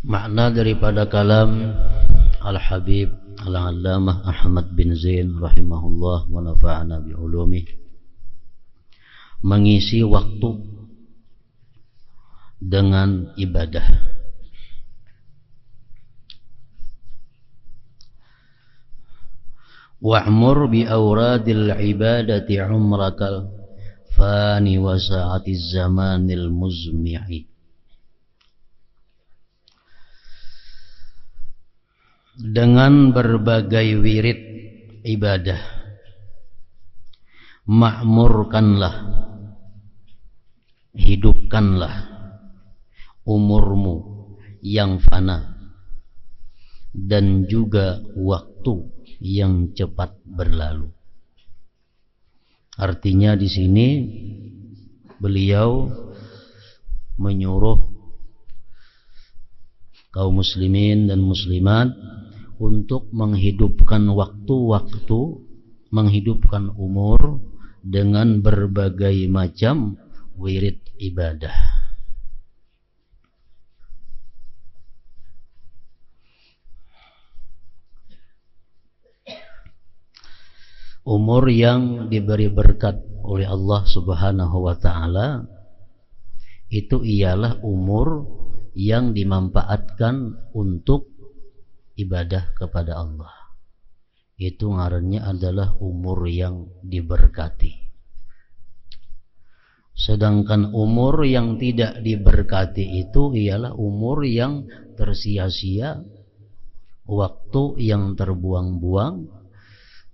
Makna daripada kalam Al-Habib Al-Allamah Ahmad bin Zain rahimahullah wa nafa'ana bi'ulumih, mengisi waktu dengan ibadah. Wa'mur bi awradil ibadati umrakal fani wa sa'atiz zamanil muzmi'i. Dengan berbagai wirid ibadah, makmurkanlah, hidupkanlah umurmu yang fana dan juga waktu yang cepat berlalu. Artinya di sini beliau menyuruh kaum muslimin dan muslimat untuk menghidupkan waktu-waktu, menghidupkan umur dengan berbagai macam wirid ibadah. Umur yang diberi berkat oleh Allah Subhanahu wa ta'ala itu ialah umur yang dimanfaatkan untuk ibadah kepada Allah. Itu ngarannya adalah umur yang diberkati. Sedangkan umur yang tidak diberkati itu ialah umur yang tersia-sia, waktu yang terbuang-buang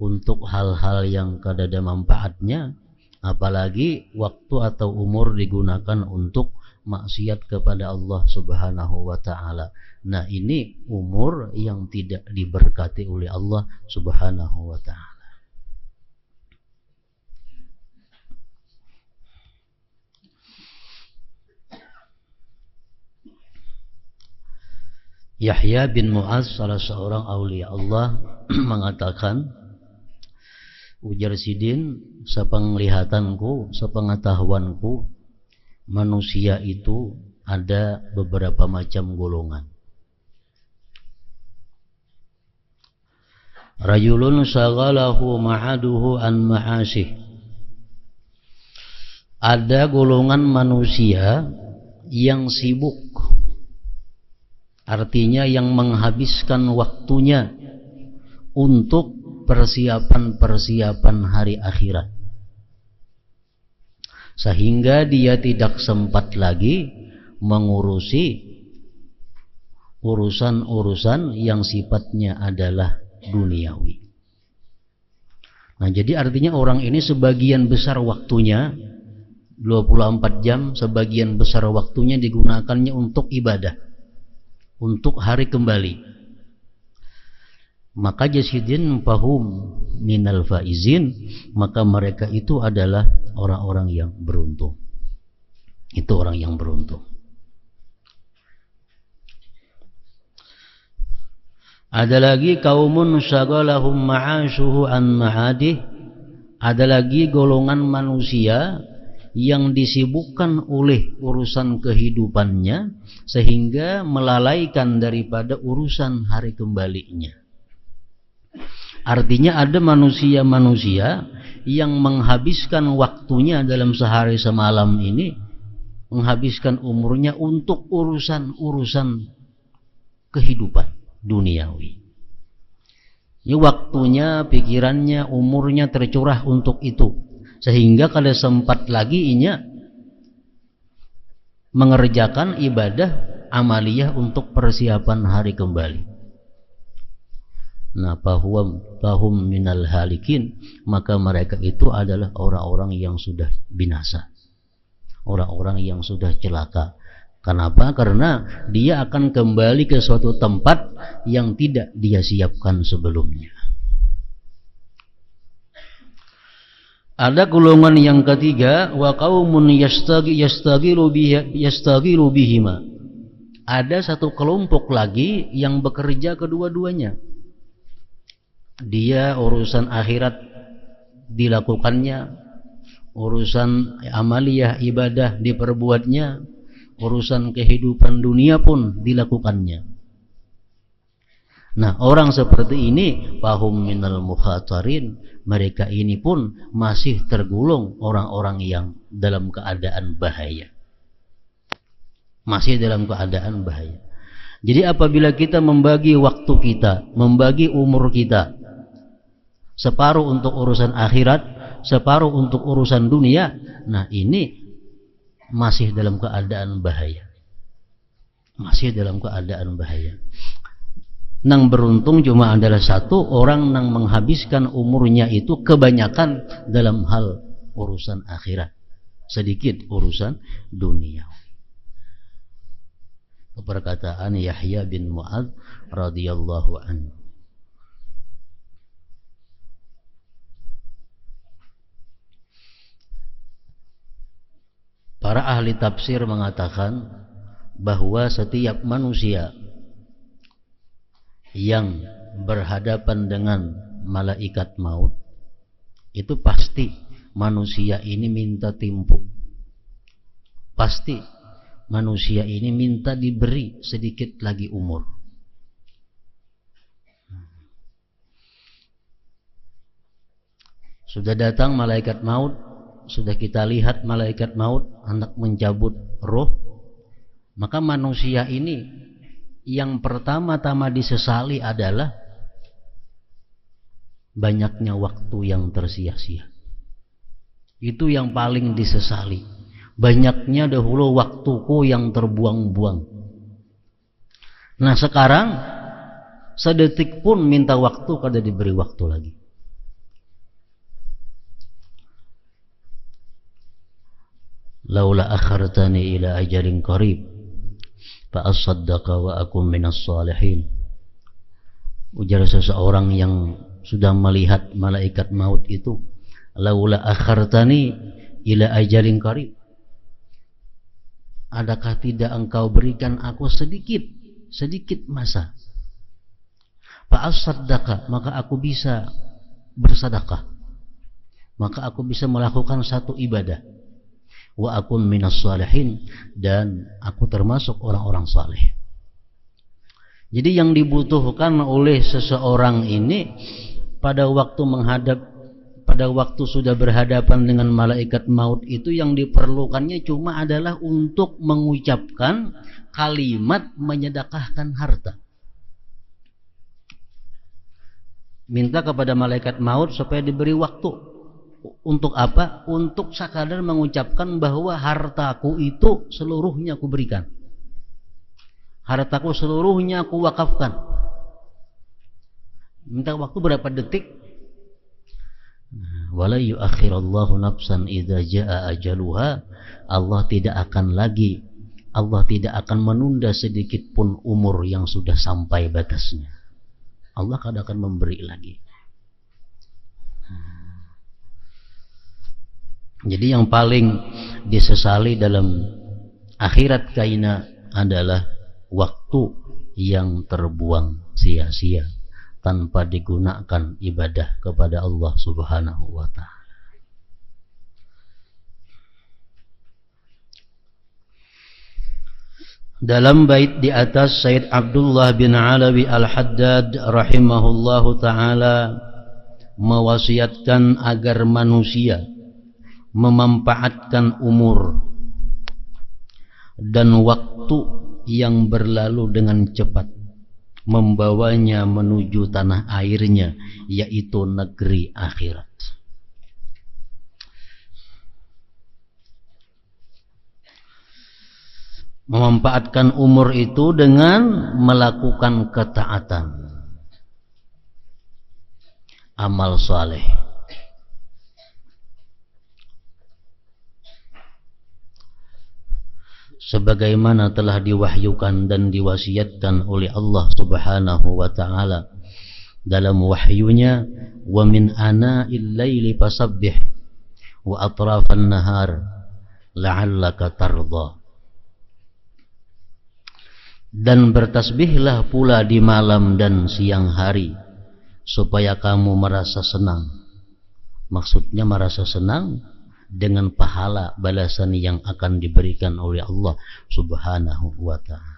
untuk hal-hal yang kada ada manfaatnya, apalagi waktu atau umur digunakan untuk maksiat kepada Allah Subhanahu wa ta'ala. Nah, ini umur yang tidak diberkati oleh Allah Subhanahu wa ta'ala. Yahya bin Mu'az, salah seorang aulia Allah, mengatakan, ujar Sidin, sepenglihatanku, sepengetahuanku, manusia itu ada beberapa macam golongan. Rajulun shaghalahu ma'aduhu an ma'asih. Ada golongan manusia yang sibuk, artinya yang menghabiskan waktunya untuk persiapan-persiapan hari akhirat, sehingga dia tidak sempat lagi mengurusi urusan-urusan yang sifatnya adalah duniawi. Nah, jadi artinya orang ini sebagian besar waktunya, 24 jam, sebagian besar waktunya digunakannya untuk ibadah, untuk hari kembali. Maka jasidin fahum minal faizin, maka mereka itu adalah orang-orang yang beruntung. Itu orang yang beruntung. Ada lagi kaumun syaghalahum ma'ashuhu an ma'adih. Ada lagi golongan manusia yang disibukkan oleh urusan kehidupannya sehingga melalaikan daripada urusan hari kembalinya. Artinya ada manusia-manusia yang menghabiskan waktunya dalam sehari semalam ini, menghabiskan umurnya untuk urusan-urusan kehidupan duniawi. Ini waktunya, pikirannya, umurnya tercurah untuk itu, sehingga kada sempat lagi inya mengerjakan ibadah amaliyah untuk persiapan hari kembali. Nah, fahum minal halikin, maka mereka itu adalah orang-orang yang sudah binasa, orang-orang yang sudah celaka. Kenapa? Karena dia akan kembali ke suatu tempat yang tidak dia siapkan sebelumnya. Ada golongan yang ketiga, wa qaumun yastagilu bihima. Ada satu kelompok lagi yang bekerja kedua-duanya. Dia urusan akhirat dilakukannya, urusan amaliyah ibadah diperbuatnya, urusan kehidupan dunia pun dilakukannya. Nah, orang seperti ini fahum minal mukhatarin, mereka ini pun masih tergolong orang-orang yang dalam keadaan bahaya. Masih dalam keadaan bahaya. Jadi apabila kita membagi waktu kita, membagi umur kita, separuh untuk urusan akhirat, separuh untuk urusan dunia, nah ini masih dalam keadaan bahaya. Masih dalam keadaan bahaya. Nang beruntung cuma adalah satu orang nang menghabiskan umurnya itu kebanyakan dalam hal urusan akhirat, sedikit urusan dunia. Perkataan Yahya bin Mu'adz radhiyallahu anhu. Para ahli tafsir mengatakan bahwa setiap manusia yang berhadapan dengan malaikat maut itu pasti manusia ini minta timpuk. Pasti manusia ini minta diberi sedikit lagi umur. Sudah datang malaikat maut, sudah kita lihat malaikat maut hendak mencabut roh, maka manusia ini yang pertama-tama disesali adalah banyaknya waktu yang tersia-sia. Itu yang paling disesali. Banyaknya dahulu waktuku yang terbuang-buang. Nah sekarang sedetik pun minta waktu kada diberi waktu lagi. Laula akhartani ila ajalin qarib fa asaddaqa wa akum minas salihin. Ujar seseorang yang sudah melihat malaikat maut itu, laula akhartani ila ajalin qarib, adakah tidak engkau berikan aku sedikit masa, fa asaddaqa, maka aku bisa bersedekah, maka aku bisa melakukan satu ibadah, wa akun minas salihin, dan aku termasuk orang-orang saleh. Jadi yang dibutuhkan oleh seseorang ini pada waktu sudah berhadapan dengan malaikat maut itu, yang diperlukannya cuma adalah untuk mengucapkan kalimat menyedekahkan harta. Minta kepada malaikat maut supaya diberi waktu. Untuk apa? Untuk sekadar mengucapkan bahwa hartaku itu seluruhnya aku berikan, hartaku seluruhnya aku wakafkan. Minta waktu berapa detik? Wala yuakhirallahu nafsan idza jaa ajaluha. Allah tidak akan menunda sedikit pun umur yang sudah sampai batasnya. Allah akan memberi lagi. Jadi yang paling disesali dalam akhirat kaina adalah waktu yang terbuang sia-sia tanpa digunakan ibadah kepada Allah Subhanahu wa ta'ala. Dalam bait di atas, Sayyid Abdullah bin Alawi Al-Haddad rahimahullahu ta'ala mewasiatkan agar manusia memanfaatkan umur dan waktu yang berlalu dengan cepat, membawanya menuju tanah airnya, yaitu negeri akhirat. Memanfaatkan umur itu dengan melakukan ketaatan, amal saleh. Sebagaimana telah diwahyukan dan diwasiatkan oleh Allah Subhanahu wa ta'ala dalam wahyunya, wa min ana'il laili fasabbih wa atrafan nahar la'allaka tardha. Dan bertasbihlah pula di malam dan siang hari supaya kamu merasa senang. Maksudnya merasa senang dengan pahala balasan yang akan diberikan oleh Allah Subhanahu wa ta'ala.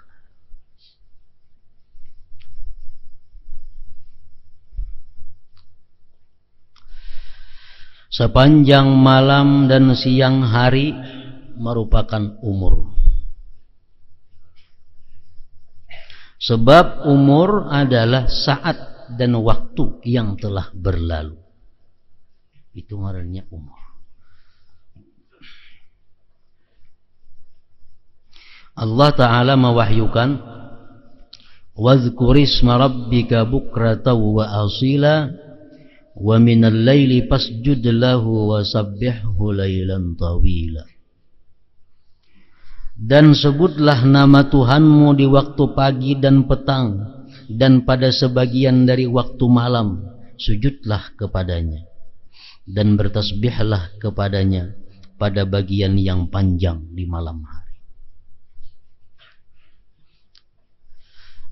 Sepanjang malam dan siang hari merupakan umur. Sebab umur adalah saat dan waktu yang telah berlalu. Itu ngarannya umur. Allah Ta'ala mewahyukan, "Wadhkurisma rabbika bukratan wa asila wa minal laili fasjud lahu wa sabbihhu lailan tawila." Dan sebutlah nama Tuhanmu di waktu pagi dan petang, dan pada sebagian dari waktu malam sujudlah kepadanya, dan bertasbihlah kepadanya pada bagian yang panjang di malam hari.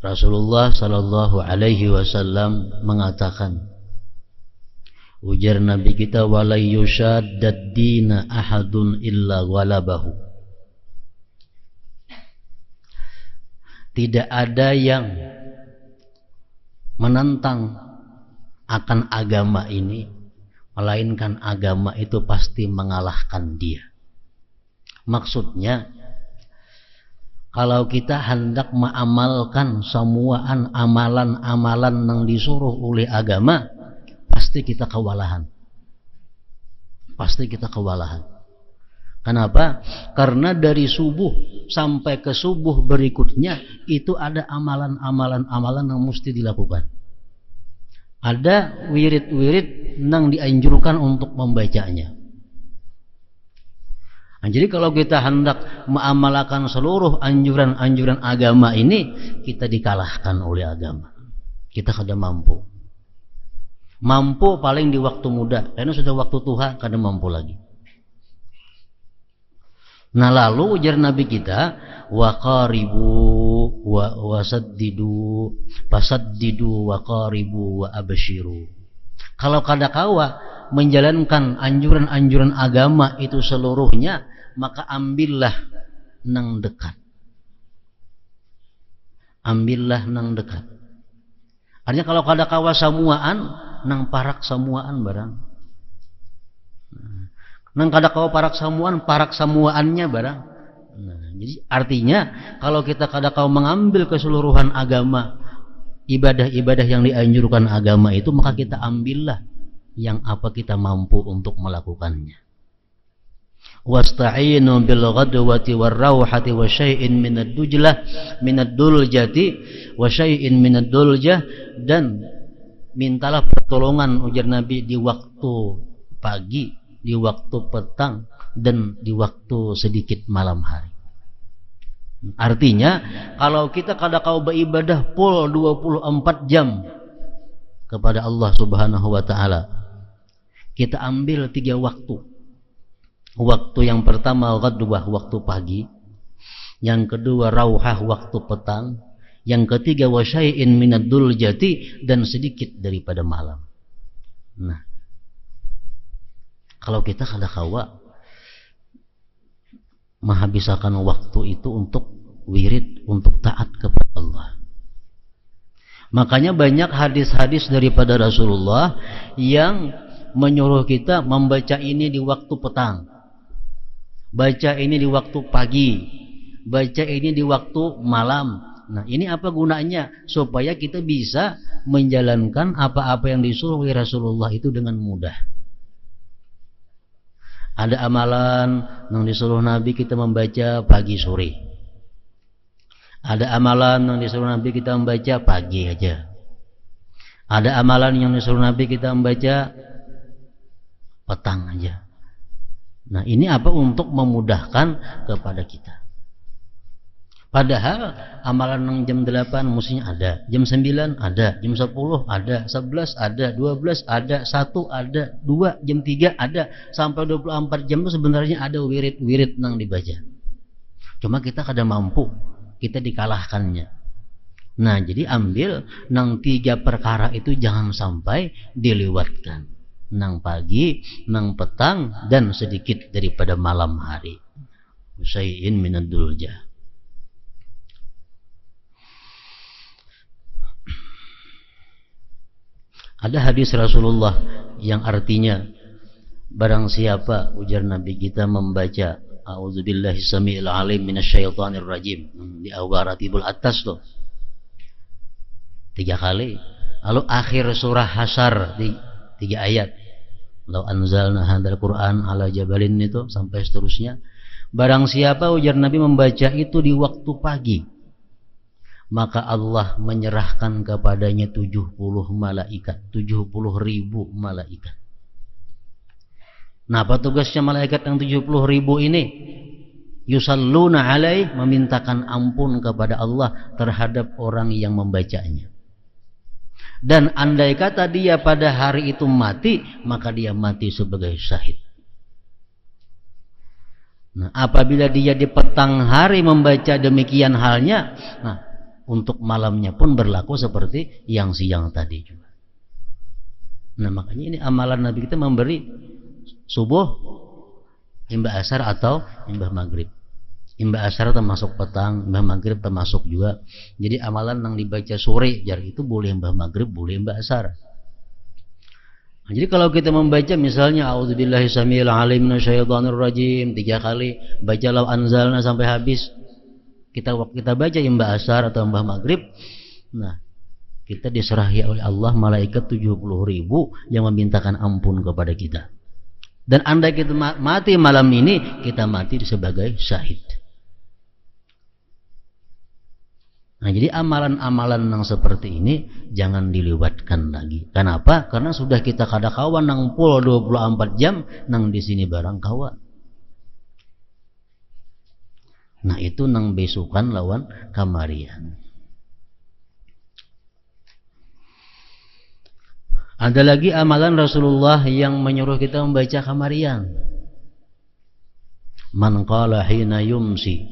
Rasulullah sallallahu alaihi wasallam mengatakan, ujar Nabi kita, "Walay yushaddad dina ahadun illa ghalabahu." Tidak ada yang menentang akan agama ini, melainkan agama itu pasti mengalahkan dia. Maksudnya, kalau kita hendak mengamalkan semua amalan-amalan yang disuruh oleh agama, pasti kita kewalahan. Pasti kita kewalahan. Kenapa? Karena dari subuh sampai ke subuh berikutnya itu ada amalan-amalan yang mesti dilakukan. Ada wirid-wirid yang dianjurkan untuk membacanya. Nah, jadi kalau kita hendak mengamalkan seluruh anjuran-anjuran agama ini, kita dikalahkan oleh agama. Kita kada mampu. Mampu paling di waktu muda, karena sudah waktu tua kada mampu lagi. Nah, lalu ujar Nabi kita, wa qaribu wa saddidu fasaddidu wa qaribu wa abshiru. Kalau kada kawa menjalankan anjuran-anjuran agama itu seluruhnya, maka ambillah nang dekat. Ambillah nang dekat. Artinya kalau kada kawa samuaan, nang parak samuaan barang. Nang kada kawa parak samuaannya barang. Nah, jadi artinya kalau kita kada kawa mengambil keseluruhan agama, ibadah-ibadah yang dianjurkan agama itu, maka kita ambillah yang apa kita mampu untuk melakukannya. Wasta'inu bil ghadwati war rauhati wa syai'in minad duljati wa syai'in minad duljah, dan mintalah pertolongan ujar Nabi di waktu pagi, di waktu petang, dan di waktu sedikit malam hari. Artinya kalau kita kada kau beribadah full 24 jam kepada Allah Subhanahu wa ta'ala, kita ambil 3 waktu. Waktu yang pertama ghadwah, waktu pagi. Yang kedua rauhah, waktu petang. Yang ketiga wasyai'in minad duljati, dan sedikit daripada malam. Nah, kalau kita kada kawa menghabiskan waktu itu untuk wirid, untuk taat kepada Allah. Makanya banyak hadis-hadis daripada Rasulullah yang menyuruh kita membaca ini di waktu petang, baca ini di waktu pagi, baca ini di waktu malam. Nah, ini apa gunanya? Supaya kita bisa menjalankan apa-apa yang disuruh oleh Rasulullah itu dengan mudah. Ada amalan yang disuruh Nabi kita membaca pagi sore. Ada amalan yang disuruh Nabi kita membaca pagi aja. Ada amalan yang disuruh Nabi kita membaca petang aja. Nah, ini apa? Untuk memudahkan kepada kita. Padahal amalan yang jam 8 mestinya ada, jam 9 ada, jam 10 ada, 11 ada, 12 ada, 1 ada, 2, jam 3 ada, sampai 24 jam itu sebenarnya ada wirid-wirid yang dibaca. Cuma kita kada mampu, kita dikalahkannya. Nah, jadi ambil nang 3 perkara itu jangan sampai dilewatkan. nang pagi, nang petang, dan sedikit daripada malam hari. Syai'in minad dulja. Ada hadis Rasulullah yang artinya, barang siapa, ujar Nabi kita, membaca A'udzubillahi samiil alim minasyaitonir rajim di awal ratibul atas tuh 3 kali, lalu akhir surah Hasyr 3 ayat, law anzalna hadzal Qur'an ala jabalin, itu sampai seterusnya. Barang siapa, ujar Nabi, membaca itu di waktu pagi, maka Allah menyerahkan kepadanya 70 malaikat, 70.000 malaikat. Nah, apa tugasnya malaikat yang 70.000 ini? Yusalluna alaih, memintakan ampun kepada Allah terhadap orang yang membacanya. Dan andai kata dia pada hari itu mati, maka dia mati sebagai syahid. Nah, apabila dia di petang hari membaca demikian halnya, nah, untuk malamnya pun berlaku seperti yang siang tadi juga. Nah, makanya ini amalan Nabi kita memberi subuh, imbah asar atau imbah maghrib. Imbah asar termasuk petang, imbah maghrib termasuk juga. Jadi amalan yang dibaca sore jar itu boleh imbah maghrib, boleh imbah asar. Nah, jadi kalau kita membaca misalnya A'udzubillahi samiil alim minasyaitonir rajim 3 kali, baca law anzalna sampai habis, kita baca imbah asar atau imbah maghrib, nah kita diserahi oleh Allah malaikat 70.000 yang memintakan ampun kepada kita. Dan andai kita mati malam ini, kita mati sebagai syahid. Nah, jadi amalan-amalan yang seperti ini jangan dilewatkan lagi. Kenapa? Karena sudah kita kada kawan nang pul 24 jam nang di sini barang kawan. Nah, itu nang besukan lawan kamarian. Ada lagi amalan Rasulullah yang menyuruh kita membaca kamarian. Man qala hina yumsi,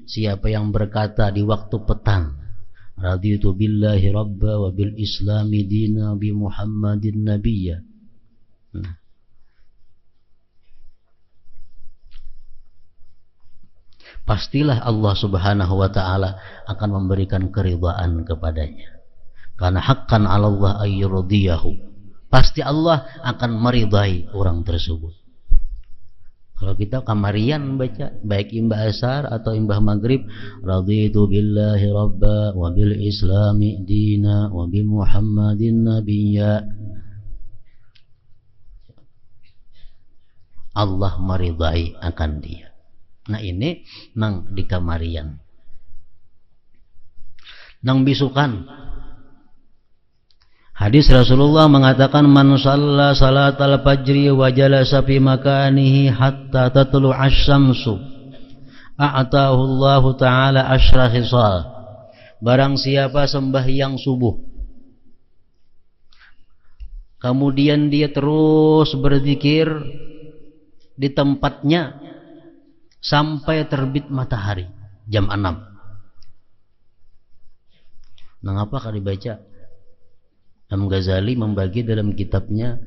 siapa yang berkata di waktu petang, raditu billahi rabba wa bil islami dina bi Muhammadin nabiyya. Nah, pastilah Allah subhanahu wa ta'ala akan memberikan keridhaan kepadanya. Karena haqqan 'ala Allah ayyurdiyahu. Pasti Allah akan meridai orang tersebut. Kalau kita kamarian baca, baik imbah asar atau imbah maghrib, raditu billahi rabba wa bil islami dina wa bi Muhammadin nabiyya, Allah meridai akan dia. Nah, ini nang di kamarian. Nang bisukan, hadis Rasulullah mengatakan, man shalla salatal fajri wa jalasa fi makanihi hatta tatlu asy-syamsu a'tahu Allah taala asyra khisal. Barang siapa sembahyang subuh, kemudian dia terus berzikir di tempatnya sampai terbit matahari jam 6. Nah, apa kalau dibaca? Imam Ghazali membagi dalam kitabnya,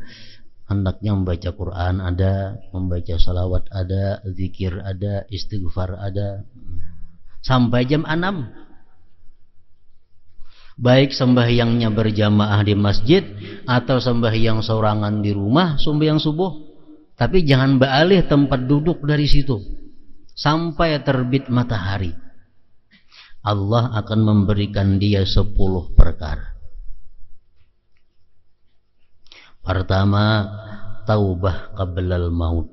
hendaknya membaca Quran ada, membaca salawat ada, zikir ada, istighfar ada, sampai jam 6. Baik sembahyangnya berjamaah di masjid atau sembahyang sorangan di rumah, sembahyang subuh, tapi jangan beralih tempat duduk dari situ sampai terbit matahari. Allah akan memberikan dia 10 perkara. Pertama, taubah qablal maut.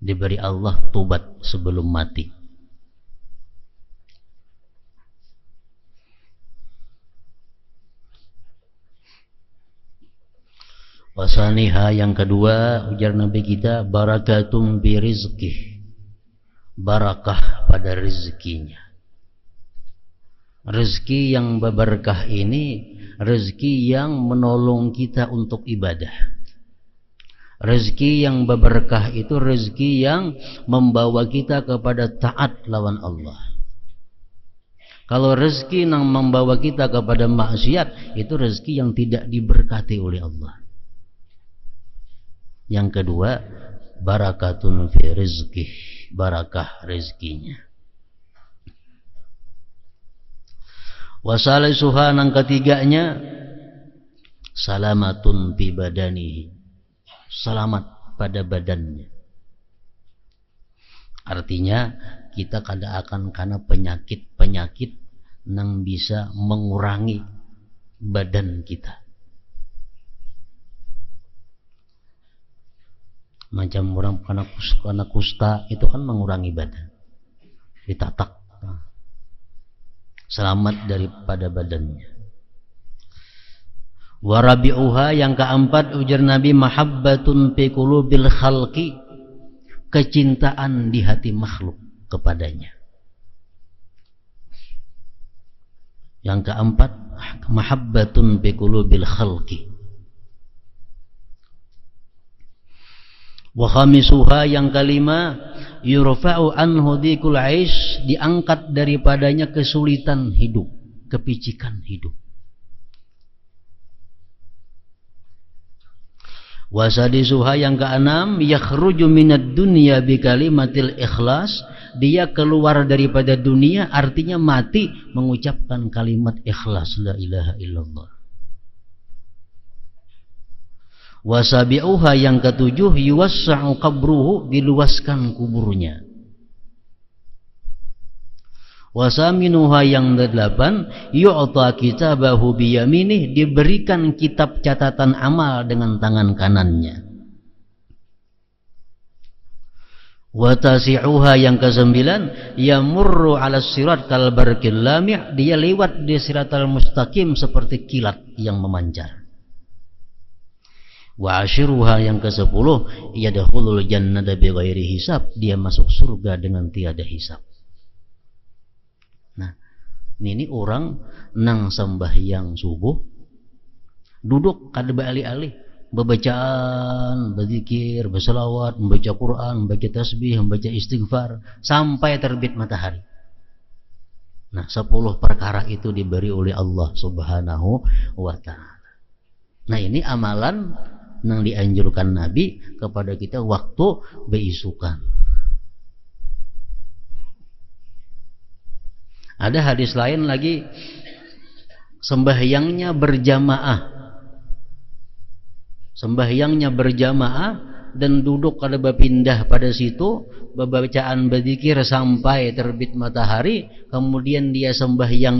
Diberi Allah tobat sebelum mati. Wasaniha, yang kedua, ujar Nabi kita, barakatum bi rizqih, barakah pada rezekinya. Rezeki yang berkah ini rezeki yang menolong kita untuk ibadah. Rezeki yang berkah itu rezeki yang membawa kita kepada taat lawan Allah. Kalau rezeki yang membawa kita kepada maksiat, itu rezeki yang tidak diberkati oleh Allah. Yang kedua, barakatun fi rizqih, barakah rezekinya. Wasalisuha, yang ketiganya, salamatun fi badanihi, selamat pada badannya. Artinya kita kada akan karena penyakit-penyakit yang bisa mengurangi badan kita. Macam orang karena kusta itu kan mengurangi badan, ditatak, selamat daripada badannya. Warabi'uha, yang keempat, ujar Nabi, mahabbatun fi qulubil khalqi, kecintaan di hati makhluk kepadanya. Yang keempat, mahabbatun fi qulubil khalqi. Wa khamisuha, yang kelima, yurfa'u anhu dhikul aish, diangkat daripadanya kesulitan hidup, kepicikan hidup. Wa sadisuha, yang keenam, yakhruju minad dunya bi kalimatil ikhlas, dia keluar daripada dunia artinya mati mengucapkan kalimat ikhlas, la ilaha illallah. Wasabi'uha, yang ketujuh, yuwassa'u qabruhu, diluaskan kuburnya. Wasaminuha, yang kedelapan, yu'ta kitabahu biyaminih, diberikan kitab catatan amal dengan tangan kanannya. Watasi'uha, yang kesembilan, yamurru 'ala sirat kal barqil lami', dia lewat di siratal mustaqim seperti kilat yang memancar. Wa ashiruha, yang kesepuluh, yadkhulul jannata bighairi hisab, dia masuk surga dengan tiada hisab. Nah, ini orang nang sembahyang subuh, duduk kada beralih-alih, berbacaan, berzikir, berselawat, membaca Quran, membaca tasbih, membaca istighfar sampai terbit matahari. Nah, 10 perkara itu diberi oleh Allah Subhanahu wa ta'ala. Nah, ini amalan yang dianjurkan Nabi kepada kita waktu beisukan. Ada hadis lain lagi, sembahyangnya berjamaah. Sembahyangnya berjamaah dan duduk kada berpindah pada situ, bacaan berzikir sampai terbit matahari, kemudian dia sembahyang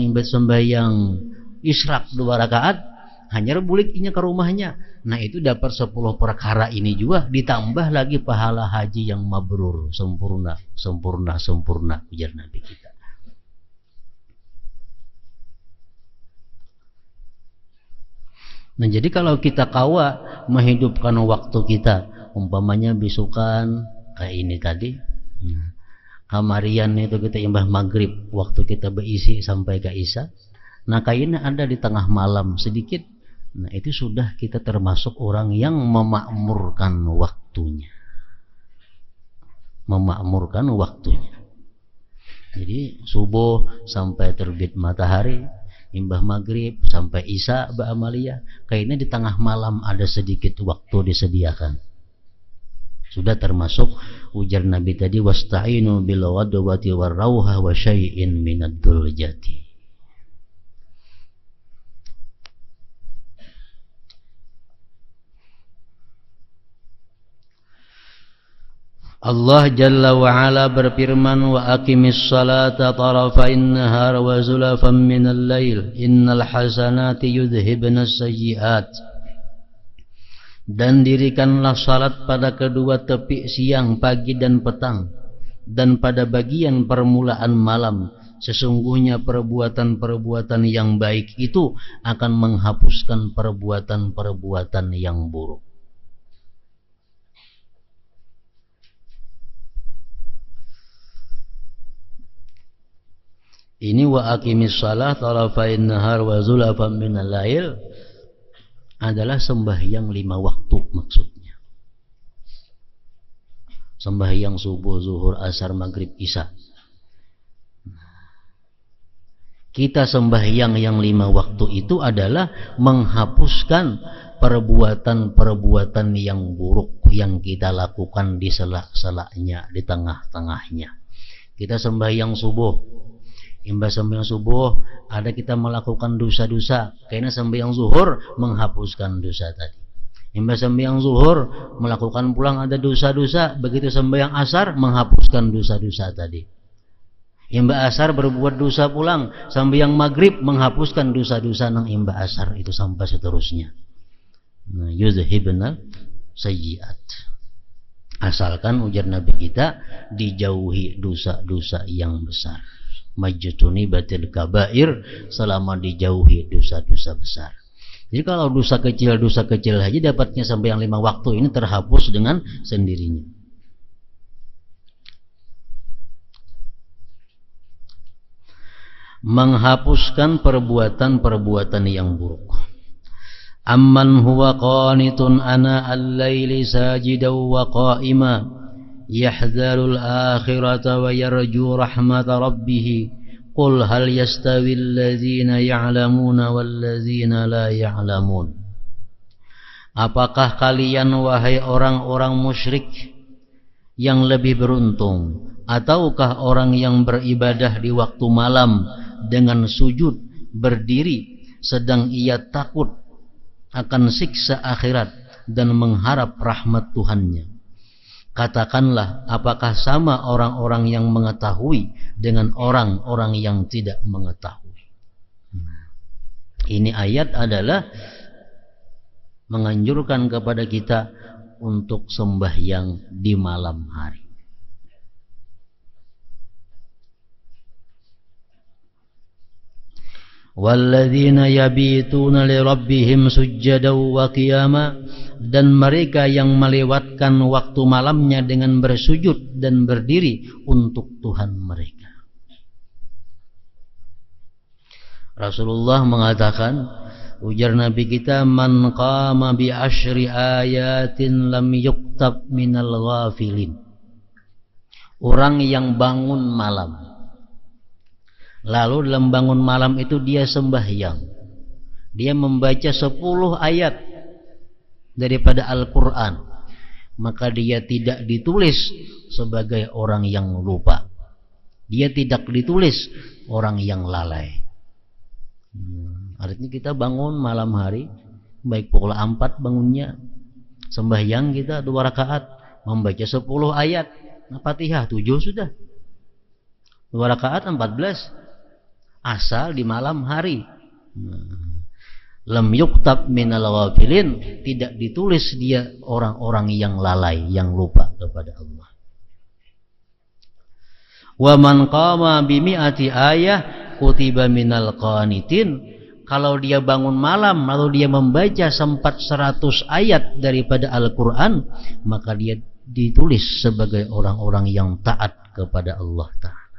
isyraq 2 rakaat, hanya buliknya ke rumahnya. Nah, itu dapat 10 perkara ini juga, ditambah lagi pahala haji yang mabrur, sempurna ujar Nabi kita. Nah, jadi kalau kita kawa menghidupkan waktu kita, umpamanya besukan kayak ini tadi, kamarian itu kita imbah maghrib, waktu kita berisi sampai ke isya. Nah, kayaknya ada di tengah malam sedikit. Nah, itu sudah kita termasuk orang yang memakmurkan waktunya. Memakmurkan waktunya. Jadi subuh sampai terbit matahari, imbah maghrib sampai isya ba'amaliyah, kayaknya di tengah malam ada sedikit waktu disediakan. Sudah termasuk ujar Nabi tadi, wasta'inu bil ghadwati war rauha wa syai'in minad duljati. Allah Jalla wa Ala berfirman, wa aqimis salata tarafain nahar wa zulafan minal lail innal hasanati yudhibnas sayyi'at. Dan dirikanlah salat pada kedua tepi siang, pagi dan petang, dan pada bagian permulaan malam. Sesungguhnya perbuatan-perbuatan yang baik itu akan menghapuskan perbuatan-perbuatan yang buruk. Ini wa aqimis shalah tarafain nahar wa zulafan minal lail adalah sembahyang 5 waktu maksudnya. Sembahyang subuh, zuhur, asar, maghrib, isya. Kita sembahyang yang 5 waktu itu adalah menghapuskan perbuatan-perbuatan yang buruk yang kita lakukan di sela-selanya, di tengah-tengahnya. Kita sembahyang subuh, imbas sembahyang subuh ada kita melakukan dosa-dosa, karena sembahyang zuhur menghapuskan dosa tadi. Imbas sembahyang zuhur melakukan pulang ada dosa-dosa, begitu sembahyang asar menghapuskan dosa-dosa tadi. Imbas asar berbuat dosa pulang, sembahyang maghrib menghapuskan dosa-dosa nang imbas asar itu sampai seterusnya. Nah, yuzhibna sayyiat. Asalkan ujar Nabi kita dijauhi dosa-dosa yang besar. Majtuni batil kabair, selama dijauhi dosa-dosa besar. Jadi kalau dosa kecil aja dapatnya sampai yang 5 waktu ini terhapus dengan sendirinya. Menghapuskan perbuatan-perbuatan yang buruk. Amman huwa qanitun ana al-laili sajidan wa qa'ima yahdharul akhirata wa yarju rahmata rabbih qul hal yastawi alladhina ya'lamuna walladzina la ya'lamun. Apakah kalian wahai orang-orang musyrik yang lebih beruntung, ataukah orang yang beribadah di waktu malam dengan sujud berdiri sedang ia takut akan siksa akhirat dan mengharap rahmat Tuhannya? Katakanlah, apakah sama orang-orang yang mengetahui dengan orang-orang yang tidak mengetahui? Ini ayat adalah menganjurkan kepada kita untuk sembahyang di malam hari. Walladzina yabituna li rabbihim sujjadan wa qiyama, dan mereka yang melewatkan waktu malamnya dengan bersujud dan berdiri untuk Tuhan mereka. Rasulullah mengatakan, ujar Nabi kita, man qama bi asyri ayatin lam yuktab minal ghafilin. Orang yang bangun malam, lalu dalam bangun malam itu dia sembahyang, dia membaca 10 ayat daripada Al-Quran, maka dia tidak ditulis sebagai orang yang lupa, dia tidak ditulis orang yang lalai. Artinya kita bangun malam hari, baik pukul 4 bangunnya, sembahyang kita 2 rakaat, membaca 10 ayat, Fatihah 7 sudah, 2 rakaat 14, asal di malam hari. Lam yuktab minal ghafilin, tidak ditulis dia orang-orang yang lalai, yang lupa kepada Allah. Wa man qama bi mi'ati ayah kutiba minal qanitin. Kalau dia bangun malam lalu dia membaca sempat 100 ayat daripada Al-Quran, maka dia ditulis sebagai orang-orang yang taat kepada Allah Ta'ala.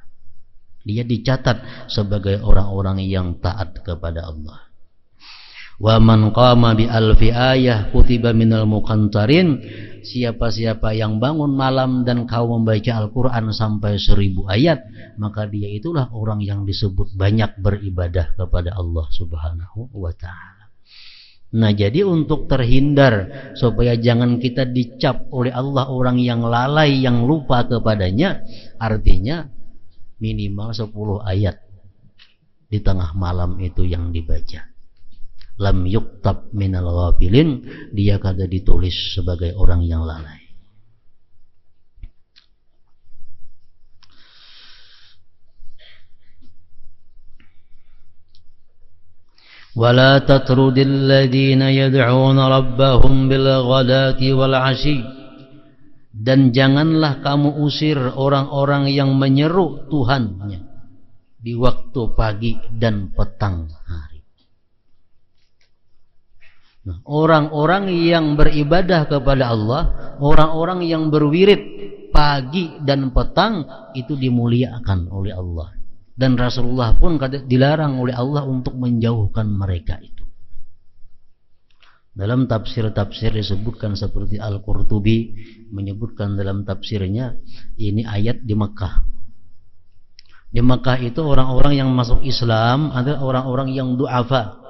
Dia dicatat sebagai orang-orang yang taat kepada Allah. Wa man qama bi alfi ayah kutiba minal muqantarin. Siapa-siapa yang bangun malam dan kau membaca Al-Quran sampai 1000 ayat, maka dia itulah orang yang disebut banyak beribadah kepada Allah Subhanahu wa ta'ala. Nah, jadi untuk terhindar supaya jangan kita dicap oleh Allah orang yang lalai, yang lupa kepadanya, artinya minimal 10 ayat di tengah malam itu yang dibaca. Lam yuktab minal ghafilin, dia kada ditulis sebagai orang yang lalai. Wala tatrudil ladina yad'una rabbahum bil ghadati wal 'ashi, dan janganlah kamu usir orang-orang yang menyeru Tuhannya di waktu pagi dan petang hari. Nah, orang-orang yang beribadah kepada Allah, orang-orang yang berwirid pagi dan petang, itu dimuliakan oleh Allah. Dan Rasulullah pun dilarang oleh Allah untuk menjauhkan mereka itu. Dalam tafsir-tafsir disebutkan seperti Al-Qurtubi menyebutkan dalam tafsirnya, ini ayat di Mekah. Di Mekah itu orang-orang yang masuk Islam adalah orang-orang yang du'afa,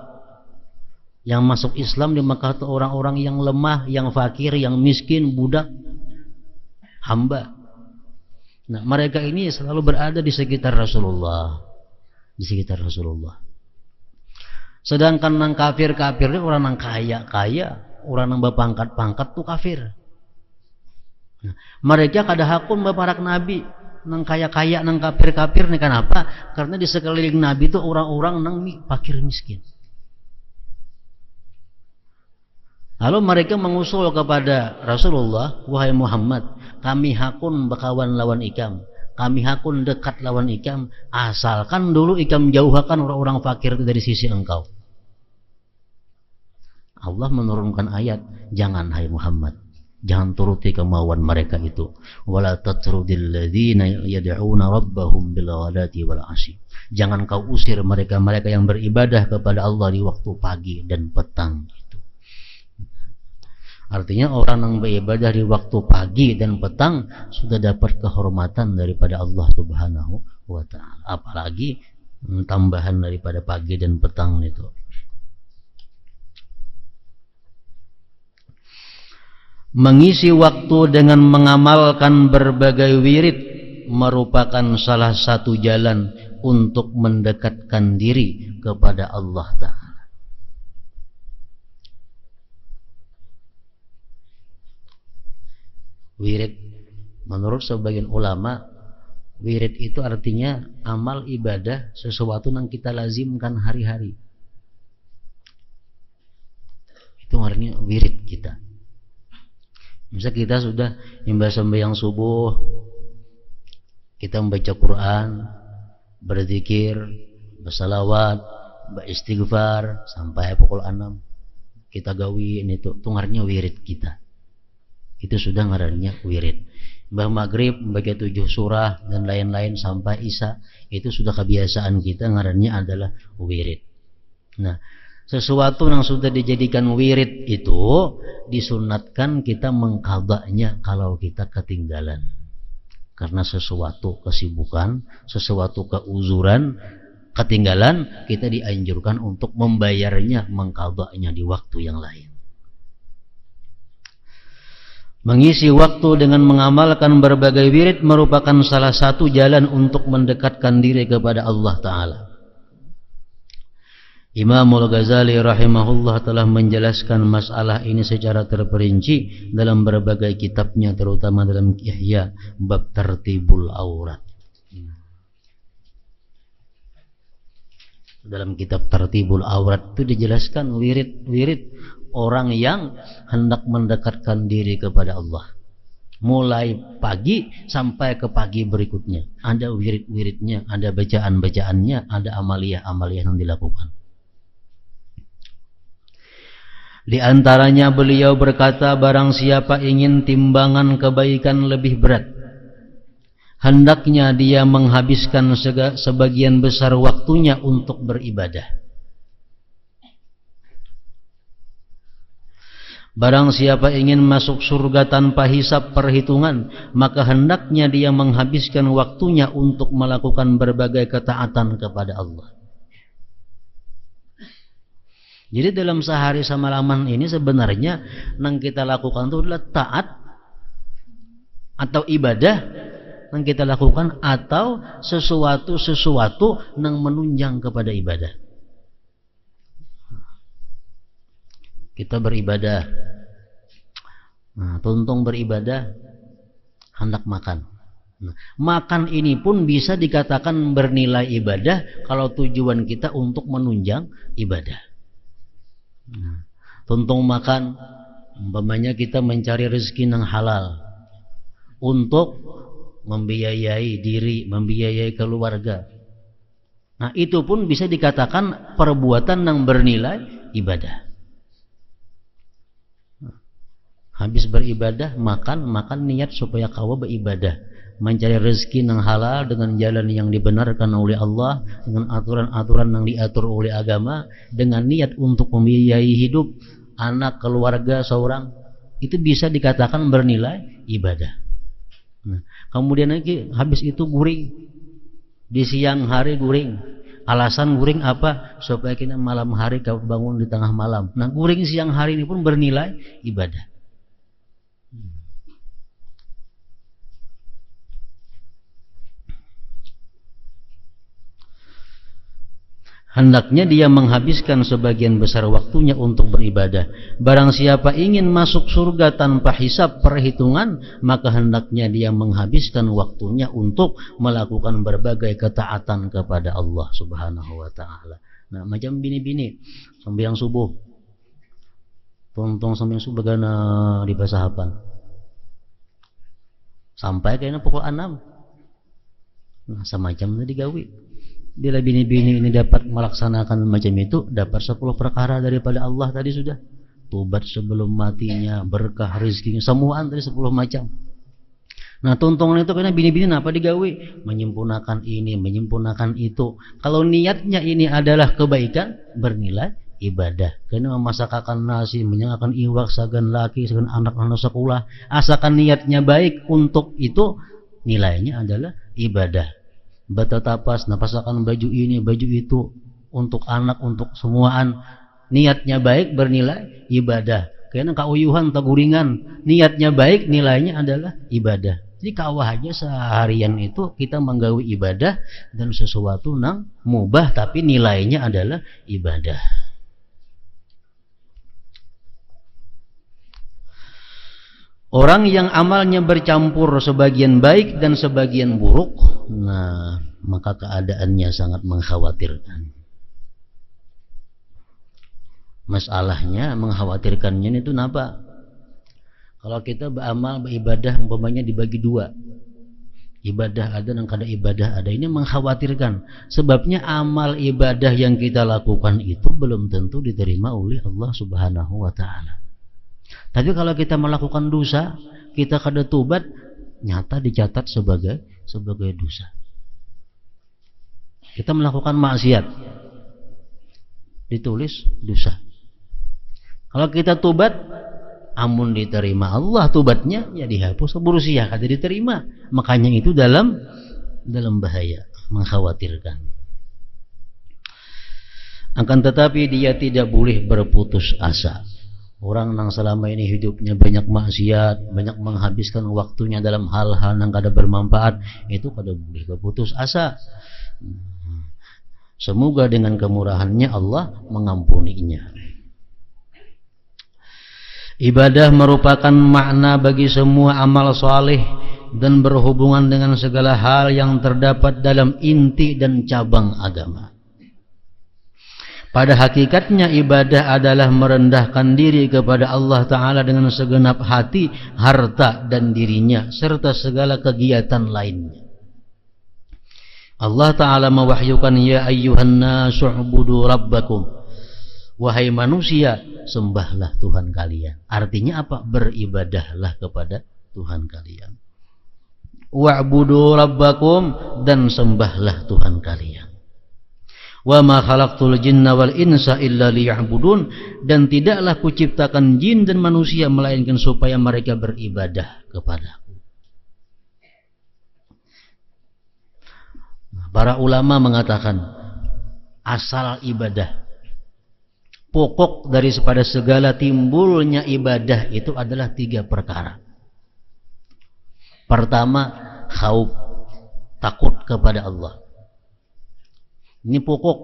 Yang masuk Islam di Mekah itu orang-orang yang lemah, yang fakir, yang miskin, budak, hamba. Nah, mereka ini selalu berada di sekitar Rasulullah, di sekitar Rasulullah. Sedangkan nang kafir-kafir itu orang nang kaya-kaya, orang nang berpangkat-pangkat tuh kafir. Nah, mereka kada hakun baparak Nabi, nang kaya-kaya, nang kafir-kafir nih. Kenapa? Karena di sekeliling Nabi itu orang-orang nang fakir miskin. Lalu mereka mengusul kepada Rasulullah, wahai Muhammad, kami hakun bakawan lawan ikam, kami hakun dekat lawan ikam, asalkan dulu ikam jauhkan orang-orang fakir itu dari sisi engkau. Allah menurunkan ayat, jangan hai Muhammad, jangan turuti kemauan mereka itu. Wala tatrudil ladzina yad'una rabbahum bil ghadati wal 'asyi. Jangan kau usir mereka-mereka yang beribadah kepada Allah di waktu pagi dan petang. Artinya orang yang beribadah di waktu pagi dan petang sudah dapat kehormatan daripada Allah Subhanahu wa ta'ala. Apalagi tambahan daripada pagi dan petang itu. Mengisi waktu dengan mengamalkan berbagai wirid merupakan salah satu jalan untuk mendekatkan diri kepada Allah Ta'ala. Wirid, menurut sebagian ulama, wirid itu artinya amal ibadah, sesuatu yang kita lazimkan hari-hari. Itu artinya wirid kita. Misal kita sudah sembahyang subuh, kita membaca Quran, berzikir, bersalawat, beristighfar sampai pukul 6. Kita gawiin itu artinya wirid kita. Itu sudah ngarannya wirid. Mbah maghrib membaca 7 surah dan lain-lain sampai isya, itu sudah kebiasaan kita, ngarannya adalah wirid. Nah, sesuatu yang sudah dijadikan wirid itu disunatkan kita mengqadanya kalau kita ketinggalan. Karena sesuatu kesibukan, sesuatu keuzuran, ketinggalan, kita dianjurkan untuk membayarnya, mengqadanya di waktu yang lain. Mengisi waktu dengan mengamalkan berbagai wirid merupakan salah satu jalan untuk mendekatkan diri kepada Allah Ta'ala. Imamul Ghazali rahimahullah telah menjelaskan masalah ini secara terperinci dalam berbagai kitabnya, terutama dalam Ihya bab Tartibul Aurat. Dalam kitab Tartibul Aurat itu dijelaskan wirid-wirid orang yang hendak mendekatkan diri kepada Allah. Mulai pagi sampai ke pagi berikutnya. Ada wirid-wiridnya, ada bacaan-bacaannya, ada amaliyah-amaliyah yang dilakukan. Di antaranya beliau berkata, barang siapa ingin timbangan kebaikan lebih berat, hendaknya dia menghabiskan sebagian besar waktunya untuk beribadah. Barang siapa ingin masuk surga tanpa hisab perhitungan, maka hendaknya dia menghabiskan waktunya untuk melakukan berbagai ketaatan kepada Allah. Jadi dalam sehari semalaman ini sebenarnya yang kita lakukan itu adalah taat atau ibadah yang kita lakukan, atau sesuatu yang menunjang kepada ibadah. Kita beribadah, nah, tuntung beribadah, hendak makan. Nah, makan ini pun bisa dikatakan bernilai ibadah kalau tujuan kita untuk menunjang ibadah. Nah, tuntung makan, umpamanya kita mencari rezeki yang halal untuk membiayai diri, membiayai keluarga. Nah, itu pun bisa dikatakan perbuatan yang bernilai ibadah. Habis beribadah, makan niat supaya kau beribadah, mencari rezeki yang halal dengan jalan yang dibenarkan oleh Allah, dengan aturan-aturan yang diatur oleh agama, dengan niat untuk membiayai hidup anak, keluarga seorang, itu bisa dikatakan bernilai ibadah. Nah, kemudian lagi habis itu guring, di siang hari guring, Alasan guring apa? Supaya kita malam hari kau bangun di tengah malam. Nah, guring siang hari ini pun bernilai ibadah. Hendaknya dia menghabiskan sebagian besar waktunya untuk beribadah. Barang siapa ingin masuk surga tanpa hisab perhitungan, maka hendaknya dia menghabiskan waktunya untuk melakukan berbagai ketaatan kepada Allah Subhanahu wa ta'ala. Nah, macam bini-bini sembahyang subuh, tontong sembahyang subuh gana di Pasahapan sampai kayaknya pukul 6. Nah, semacam itu digawi. Bila bini-bini ini dapat melaksanakan macam itu, dapat 10 perkara daripada Allah tadi sudah. Tobat sebelum matinya, berkah rezekinya, semuaan tadi 10 macam. Nah, tuntungan itu karena bini-bini apa digawi? Menyempurnakan ini, menyempurnakan itu. Kalau niatnya ini adalah kebaikan, bernilai ibadah. Karena memasakkan nasi, menyangkakan iwak, sagan laki, sagan anak-anak sekolah. Asalkan niatnya baik untuk itu, nilainya adalah ibadah. Batatapas, napasakan baju ini, baju itu, untuk anak, untuk semuaan, niatnya baik bernilai ibadah. Karena kauyuhan taguringan, niatnya baik nilainya adalah ibadah. Jadi kawah aja seharian itu kita menggawi ibadah dan sesuatu nang mubah tapi nilainya adalah ibadah. Orang yang amalnya bercampur sebagian baik dan sebagian buruk, nah maka keadaannya sangat mengkhawatirkan. Masalahnya mengkhawatirkannya itu apa? Kalau kita beramal, beribadah umpamanya dibagi dua, ibadah ada dan kada ibadah ada, ini mengkhawatirkan. Sebabnya amal ibadah yang kita lakukan itu belum tentu diterima oleh Allah Subhanahu wa ta'ala. Tapi kalau kita melakukan dosa, kita kada tobat, nyata dicatat sebagai dosa. Kita melakukan maksiat, ditulis dosa. Kalau kita tobat, amun diterima Allah tobatnya, ya dihapus berusia kada diterima. Makanya itu dalam bahaya, mengkhawatirkan. Akan tetapi dia tidak boleh berputus asa. Orang yang selama ini hidupnya banyak maksiat, banyak menghabiskan waktunya dalam hal-hal yang kada bermanfaat, itu kada boleh berputus asa. Semoga dengan kemurahannya Allah mengampuninya. Ibadah merupakan makna bagi semua amal saleh dan berhubungan dengan segala hal yang terdapat dalam inti dan cabang agama. Pada hakikatnya ibadah adalah merendahkan diri kepada Allah Ta'ala dengan segenap hati, harta dan dirinya, serta segala kegiatan lainnya. Allah Ta'ala mewahyukan, ya ayyuhan nasu'budu rabbakum. Wahai manusia, sembahlah Tuhan kalian. Artinya apa? Beribadahlah kepada Tuhan kalian. Wa'budu rabbakum, dan sembahlah Tuhan kalian. Wa ma khalaqtul jinna wal insa illa liya'budun, dan tidaklah kuciptakan jin dan manusia melainkan supaya mereka beribadah kepadaku. Para ulama mengatakan asal ibadah, pokok daripada segala timbulnya ibadah itu adalah 3 perkara. Pertama, khauf, takut kepada Allah. Ini pokok.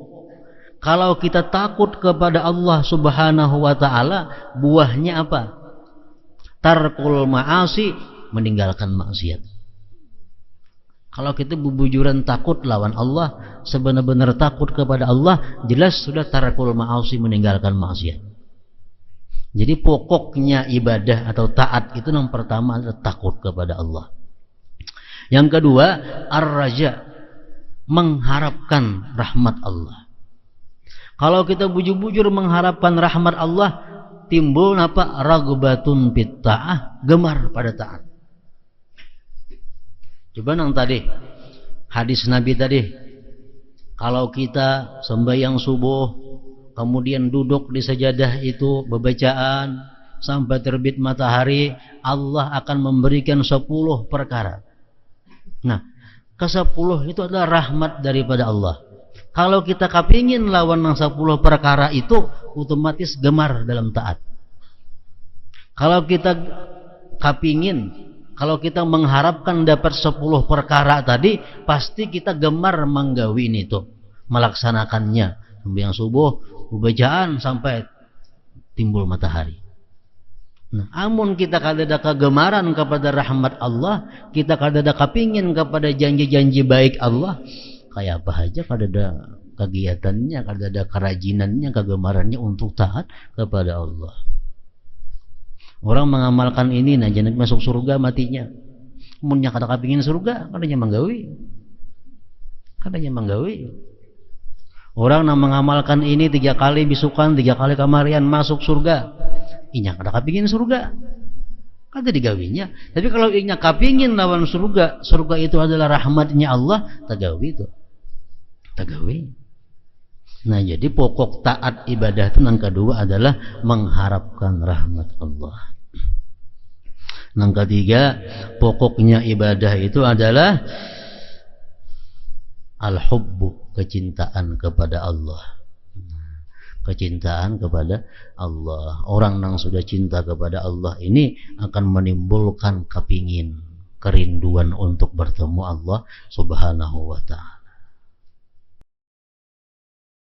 Kalau kita takut kepada Allah Subhanahu wa ta'ala, buahnya apa? Tarkul ma'asi, meninggalkan maksiat. Kalau kita bubujuran takut lawan Allah, sebenar-benar takut kepada Allah, jelas sudah tarkul ma'asi, meninggalkan maksiat. Jadi pokoknya ibadah atau taat itu yang pertama adalah takut kepada Allah. Yang kedua, ar-raja, mengharapkan rahmat Allah. Kalau kita bujur-bujur mengharapkan rahmat Allah, timbul apa? Ragbatun fit ta'ah, gemar pada taat. Coba nang tadi hadis Nabi tadi, kalau kita sembahyang subuh kemudian duduk di sajadah itu bebacaan sampai terbit matahari, Allah akan memberikan 10 perkara. Nah, ke-10 itu adalah rahmat daripada Allah. Kalau kita kapingin lawan yang 10 perkara itu, otomatis gemar dalam taat. Kalau kita kapingin, kalau kita mengharapkan dapat 10 perkara tadi, pasti kita gemar menggawin itu, melaksanakannya. Sembahyang subuh, bacaan sampai timbul matahari. Nah, amun kita kadada kegemaran kepada rahmat Allah, kita kadada kapingin kepada janji-janji baik Allah, kayak apa aja kadada kegiatannya, kadada kerajinannya, kegemarannya untuk taat kepada Allah. Orang mengamalkan ini, nah jangan masuk surga matinya. Munnya kada kapingin surga, kadanya manggawi. Orang yang mengamalkan ini 3 kali bisukan, 3 kali kamarian masuk surga. Inya kada kapingin surga, kada digawinya. Tapi kalau inya kapingin lawan surga, surga itu adalah rahmatnya Allah, tagawi itu. Tagawi. Nah, jadi pokok taat ibadah itu yang kedua adalah mengharapkan rahmat Allah. Yang ketiga, pokoknya ibadah itu adalah al-hubbu, kecintaan kepada Allah. Kecintaan kepada Allah. Orang yang sudah cinta kepada Allah ini akan menimbulkan kepingin, kerinduan untuk bertemu Allah Subhanahu wa ta'ala.